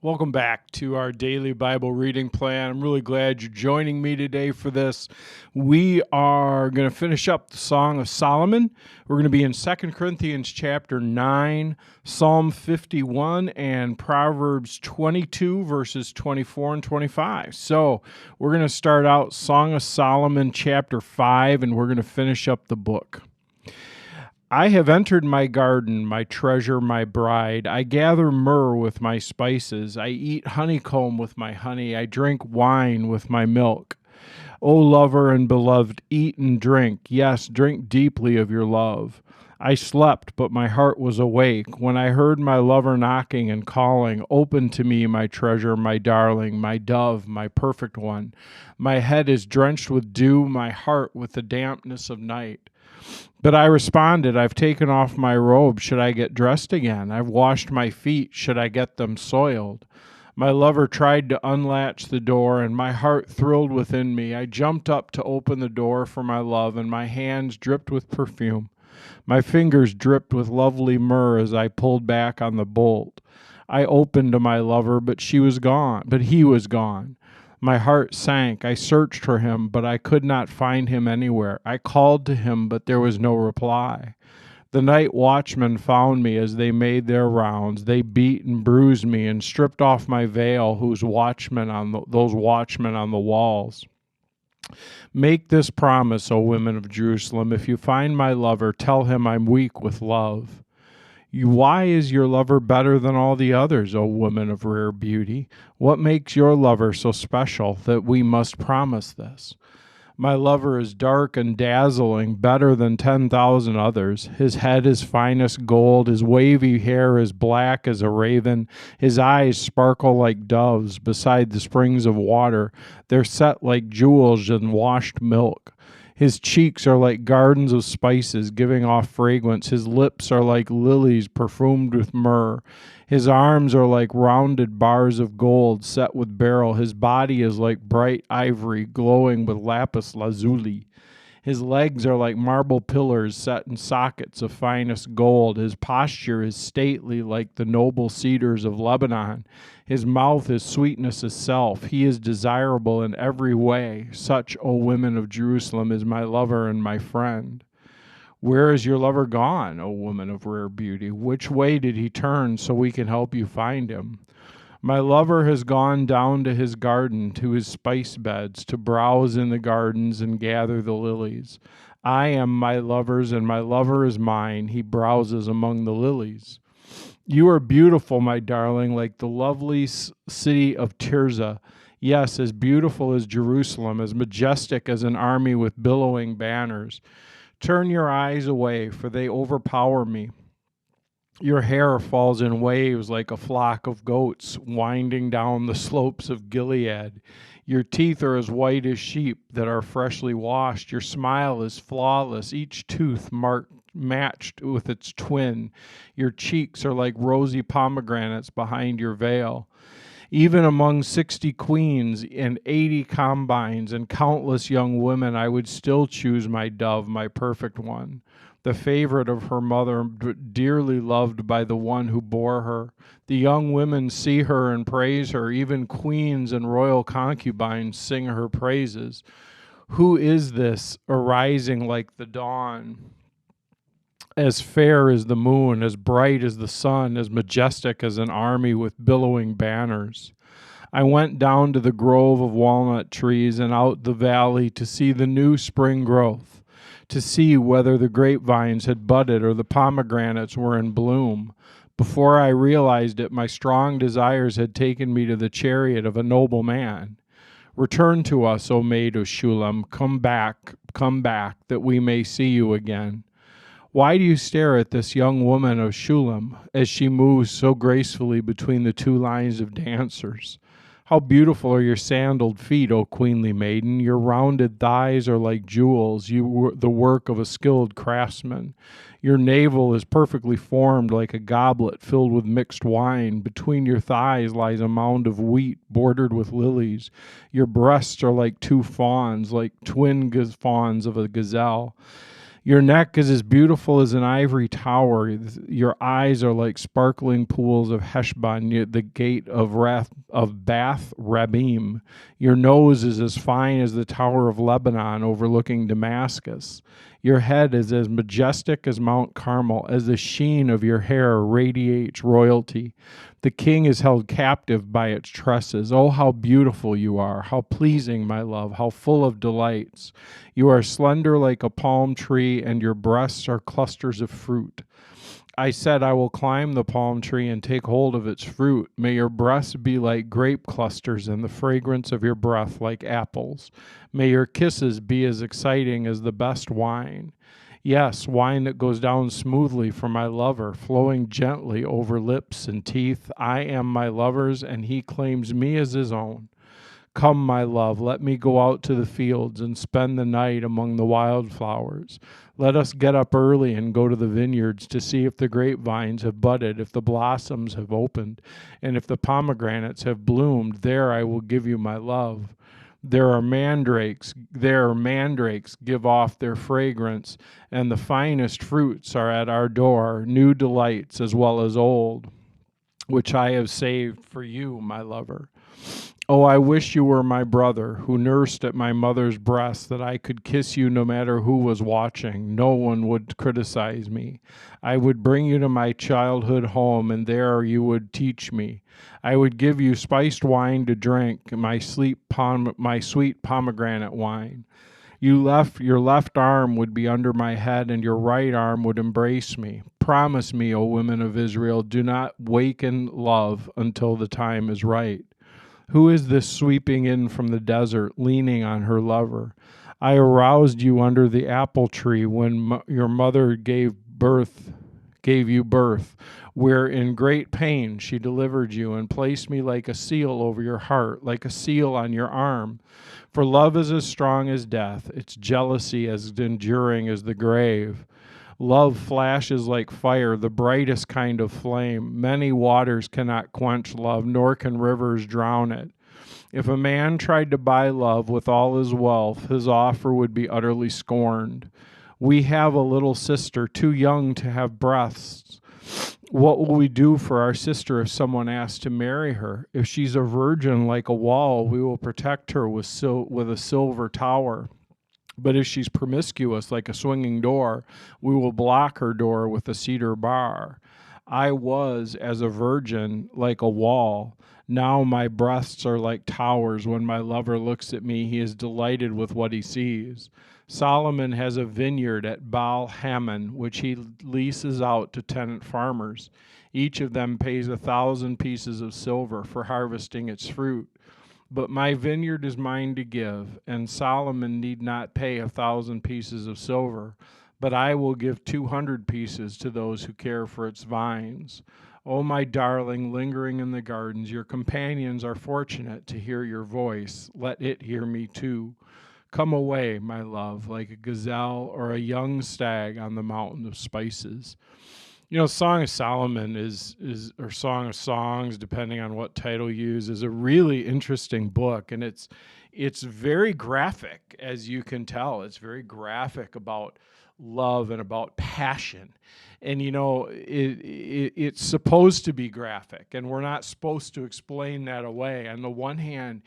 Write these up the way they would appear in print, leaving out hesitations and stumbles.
Welcome back to our daily Bible reading plan. I'm really glad you're joining me today for this. We are going to finish up the Song of Solomon. We're going to be in 2 Corinthians chapter 9, Psalm 51, and Proverbs 22, verses 24 and 25. So we're going to start out Song of Solomon chapter 5, and we're going to finish up the book. I have entered my garden, my treasure, my bride. I gather myrrh with my spices. I eat honeycomb with my honey. I drink wine with my milk. O lover and beloved, eat and drink. Yes, drink deeply of your love. I slept, but my heart was awake. When I heard my lover knocking and calling, open to me, my treasure, my darling, my dove, my perfect one. My head is drenched with dew, my heart with the dampness of night. But I responded, I've taken off my robe. Should I get dressed again? I've washed my feet. Should I get them soiled? My lover tried to unlatch the door, and my heart thrilled within me. I jumped up to open the door for my love, and my hands dripped with perfume. My fingers dripped with lovely myrrh as I pulled back on the bolt. I opened to my lover, but he was gone. My heart sank. I searched for him, but I could not find him anywhere. I called to him, but there was no reply. The night watchmen found me as they made their rounds. They beat and bruised me and stripped off my veil, those watchmen on the walls. Make this promise, O women of Jerusalem. If you find my lover, tell him I'm weak with love. Why is your lover better than all the others, O woman of rare beauty? What makes your lover so special that we must promise this? My lover is dark and dazzling, better than 10,000 others. His head is finest gold, his wavy hair is black as a raven, his eyes sparkle like doves beside the springs of water. They're set like jewels in washed milk. His cheeks are like gardens of spices giving off fragrance. His lips are like lilies perfumed with myrrh. His arms are like rounded bars of gold set with beryl. His body is like bright ivory glowing with lapis lazuli. His legs are like marble pillars set in sockets of finest gold. His posture is stately like the noble cedars of Lebanon. His mouth is sweetness itself. He is desirable in every way. Such, O women of Jerusalem, is my lover and my friend. Where is your lover gone, O woman of rare beauty? Which way did he turn so we can help you find him? My lover has gone down to his garden, to his spice beds, to browse in the gardens and gather the lilies. I am my lover's, and my lover is mine. He browses among the lilies. You are beautiful, my darling, like the lovely city of Tirzah. Yes, as beautiful as Jerusalem, as majestic as an army with billowing banners. Turn your eyes away, for they overpower me. Your hair falls in waves like a flock of goats winding down the slopes of Gilead. Your teeth are as white as sheep that are freshly washed. Your smile is flawless, each tooth matched with its twin. Your cheeks are like rosy pomegranates behind your veil. Even among 60 queens and 80 concubines and countless young women, I would still choose my dove, my perfect one, the favorite of her mother, dearly loved by the one who bore her. The young women see her and praise her. Even queens and royal concubines sing her praises. Who is this arising like the dawn? As fair as the moon, as bright as the sun, as majestic as an army with billowing banners. I went down to the grove of walnut trees and out the valley to see the new spring growth, to see whether the grapevines had budded or the pomegranates were in bloom. Before I realized it, my strong desires had taken me to the chariot of a noble man. Return to us, O maid of Shulam. Come back, that we may see you again. Why do you stare at this young woman of Shulam as she moves so gracefully between the two lines of dancers? How beautiful are your sandaled feet, O queenly maiden. Your rounded thighs are like jewels, the work of a skilled craftsman. Your navel is perfectly formed like a goblet filled with mixed wine. Between your thighs lies a mound of wheat bordered with lilies. Your breasts are like two fawns, like twin fawns of a gazelle. Your neck is as beautiful as an ivory tower. Your eyes are like sparkling pools of Heshbon near the gate of Bath Rabim. Your nose is as fine as the Tower of Lebanon overlooking Damascus. Your head is as majestic as Mount Carmel. As the sheen of your hair radiates royalty. The king is held captive by its tresses. Oh, how beautiful you are, how pleasing, my love, how full of delights. You are slender like a palm tree, and your breasts are clusters of fruit. I said, I will climb the palm tree and take hold of its fruit. May your breasts be like grape clusters, and the fragrance of your breath like apples. May your kisses be as exciting as the best wine. Yes, wine that goes down smoothly for my lover, flowing gently over lips and teeth. I am my lover's, and he claims me as his own. Come, my love, let me go out to the fields and spend the night among the wildflowers. Let us get up early and go to the vineyards to see if the grapevines have budded, if the blossoms have opened, and if the pomegranates have bloomed. There I will give you my love. There mandrakes give off their fragrance, and the finest fruits are at our door, new delights as well as old, which I have saved for you, my lover. Oh, I wish you were my brother, who nursed at my mother's breast, that I could kiss you no matter who was watching. No one would criticize me. I would bring you to my childhood home, and there you would teach me. I would give you spiced wine to drink, my sweet pomegranate wine. Your left arm would be under my head, and your right arm would embrace me. Promise me, O women of Israel, do not waken love until the time is right. Who is this sweeping in from the desert, leaning on her lover? I aroused you under the apple tree when your mother gave you birth, where in great pain she delivered you and placed me like a seal over your heart, like a seal on your arm. For love is as strong as death, its jealousy as enduring as the grave. Love flashes like fire, the brightest kind of flame. Many waters cannot quench love, nor can rivers drown it. If a man tried to buy love with all his wealth, his offer would be utterly scorned. We have a little sister, too young to have breasts. What will we do for our sister if someone asks to marry her? If she's a virgin like a wall, we will protect her with a silver tower. But if she's promiscuous like a swinging door, we will block her door with a cedar bar. I was, as a virgin, like a wall. Now my breasts are like towers. When my lover looks at me, he is delighted with what he sees. Solomon has a vineyard at Baal Hamon, which he leases out to tenant farmers. Each of them pays 1,000 pieces of silver for harvesting its fruit. But my vineyard is mine to give, and Solomon need not pay 1,000 pieces of silver, but I will give 200 pieces to those who care for its vines. O my darling, lingering in the gardens, your companions are fortunate to hear your voice. Let it hear me too. Come away, my love, like a gazelle or a young stag on the mountain of spices. You know, Song of Solomon or Song of Songs, depending on what title you use, is a really interesting book, and it's very graphic, as you can tell. It's very graphic about love and about passion. And, you know, it's supposed to be graphic, and we're not supposed to explain that away. On the one hand,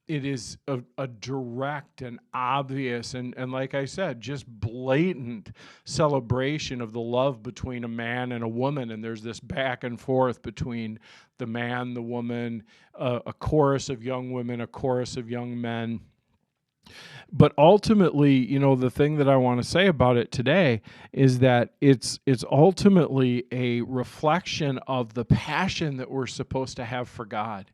it is a direct and obvious and like I said, just blatant celebration of the love between a man and a woman. And there's this back and forth between the man, the woman, a chorus of young women, a chorus of young men. But ultimately, you know, the thing that I want to say about it today is that it's ultimately a reflection of the passion that we're supposed to have for God.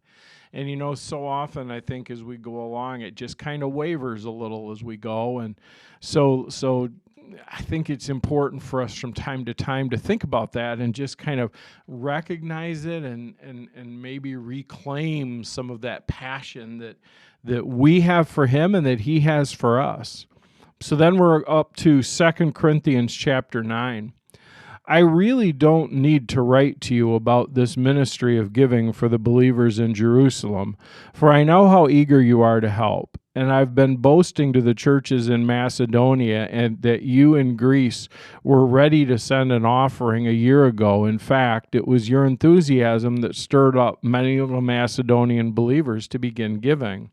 And, you know, so often I think as we go along, it just kind of wavers a little as we go. And so I think it's important for us from time to time to think about that and just kind of recognize it and maybe reclaim some of that passion that we have for him and that he has for us. So then we're up to 2 Corinthians chapter 9. I really don't need to write to you about this ministry of giving for the believers in Jerusalem, for I know how eager you are to help, And I've been boasting to the churches in Macedonia and that you in Greece were ready to send an offering a year ago. In fact, it was your enthusiasm that stirred up many of the Macedonian believers to begin giving.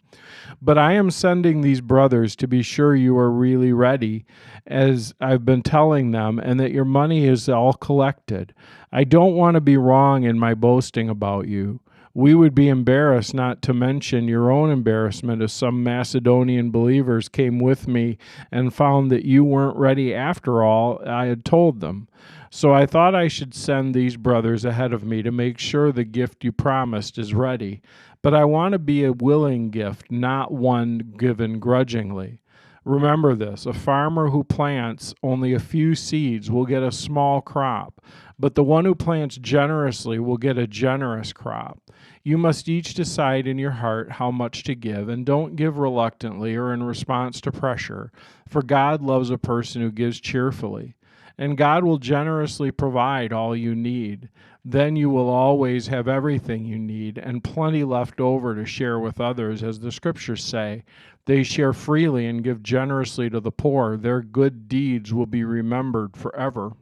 But I am sending these brothers to be sure you are really ready, as I've been telling them, and that your money is all collected. I don't want to be wrong in my boasting about you. We would be embarrassed, not to mention your own embarrassment, if some Macedonian believers came with me and found that you weren't ready after all I had told them. So I thought I should send these brothers ahead of me to make sure the gift you promised is ready. But I want to be a willing gift, not one given grudgingly. Remember this, a farmer who plants only a few seeds will get a small crop, but the one who plants generously will get a generous crop. You must each decide in your heart how much to give, and don't give reluctantly or in response to pressure, for God loves a person who gives cheerfully. And God will generously provide all you need. Then you will always have everything you need and plenty left over to share with others, as the scriptures say. They share freely and give generously to the poor. Their good deeds will be remembered forever.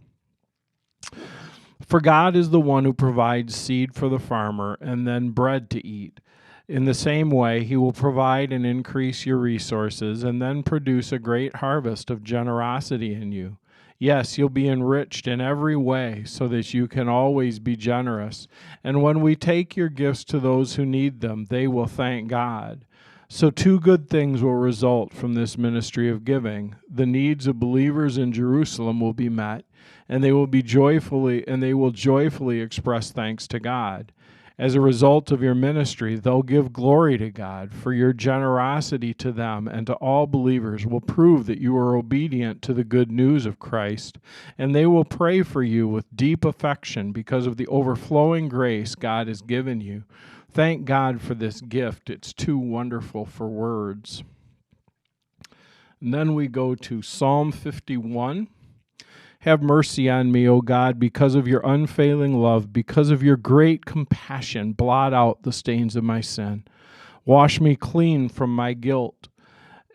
For God is the one who provides seed for the farmer and then bread to eat. In the same way, he will provide and increase your resources and then produce a great harvest of generosity in you. Yes, you'll be enriched in every way so that you can always be generous. And when we take your gifts to those who need them, they will thank God. So two good things will result from this ministry of giving. The needs of believers in Jerusalem will be met, and they will joyfully express thanks to God. As a result of your ministry, they'll give glory to God, for your generosity to them and to all believers will prove that you are obedient to the good news of Christ, and they will pray for you with deep affection because of the overflowing grace God has given you. Thank God for this gift. It's too wonderful for words. And then we go to Psalm 51. Have mercy on me, O God, because of your unfailing love, because of your great compassion. Blot out the stains of my sin. Wash me clean from my guilt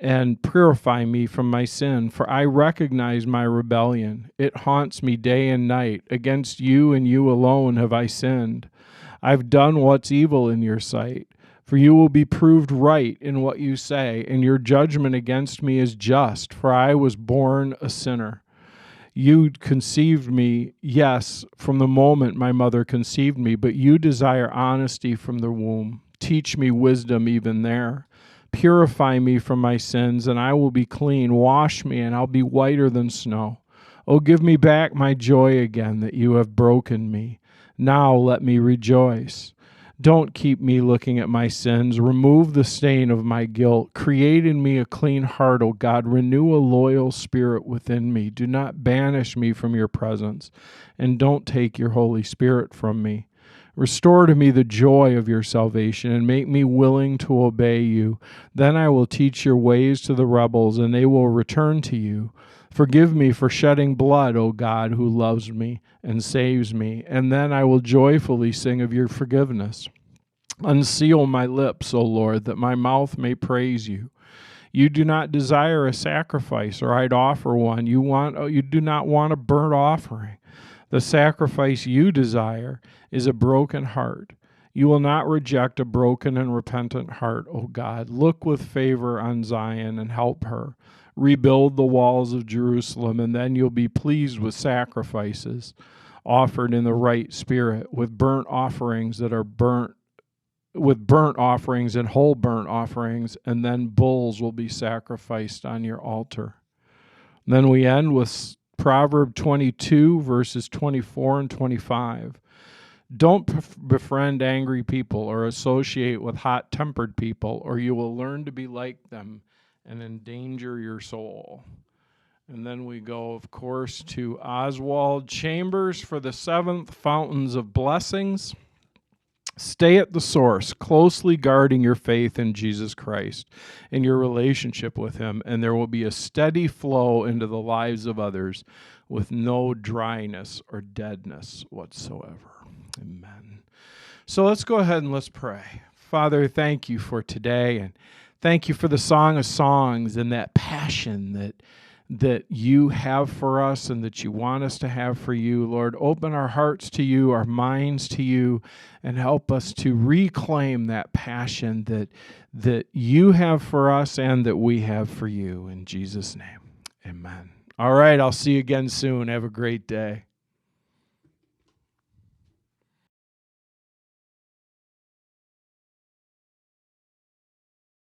and purify me from my sin, for I recognize my rebellion. It haunts me day and night. Against you and you alone have I sinned. I've done what's evil in your sight. For you will be proved right in what you say, and your judgment against me is just, for I was born a sinner. You conceived me, yes, from the moment my mother conceived me, but you desire honesty from the womb. Teach me wisdom even there. Purify me from my sins, and I will be clean. Wash me, and I'll be whiter than snow. Oh, give me back my joy again that you have broken me. Now let me rejoice. Don't keep me looking at my sins. Remove the stain of my guilt. Create in me a clean heart, O God. Renew a loyal spirit within me. Do not banish me from your presence, and don't take your Holy Spirit from me. Restore to me the joy of your salvation, and make me willing to obey you. Then I will teach your ways to the rebels, and they will return to you. Forgive me for shedding blood, O God, who loves me and saves me, and then I will joyfully sing of your forgiveness. Unseal my lips, O Lord, that my mouth may praise you. You do not desire a sacrifice, or I'd offer one. You do not want a burnt offering. The sacrifice you desire is a broken heart. You will not reject a broken and repentant heart, O God. Look with favor on Zion and help her. Rebuild the walls of Jerusalem, and then you'll be pleased with sacrifices offered in the right spirit, with burnt offerings and whole burnt offerings, and then bulls will be sacrificed on your altar. And then we end with Proverbs 22, verses 24 and 25. Don't befriend angry people or associate with hot-tempered people, or you will learn to be like them and endanger your soul. And then we go, of course, to Oswald Chambers for the 7th Fountains of Blessings. Stay at the source, closely guarding your faith in Jesus Christ and your relationship with him, and there will be a steady flow into the lives of others with no dryness or deadness whatsoever. Amen. So let's go ahead and let's pray. Father, thank you for today, and Thank you for the Song of Songs and that passion that you have for us and that you want us to have for you. Lord, open our hearts to you, our minds to you, and help us to reclaim that passion that you have for us and that we have for you. In Jesus' name, amen. All right, I'll see you again soon. Have a great day.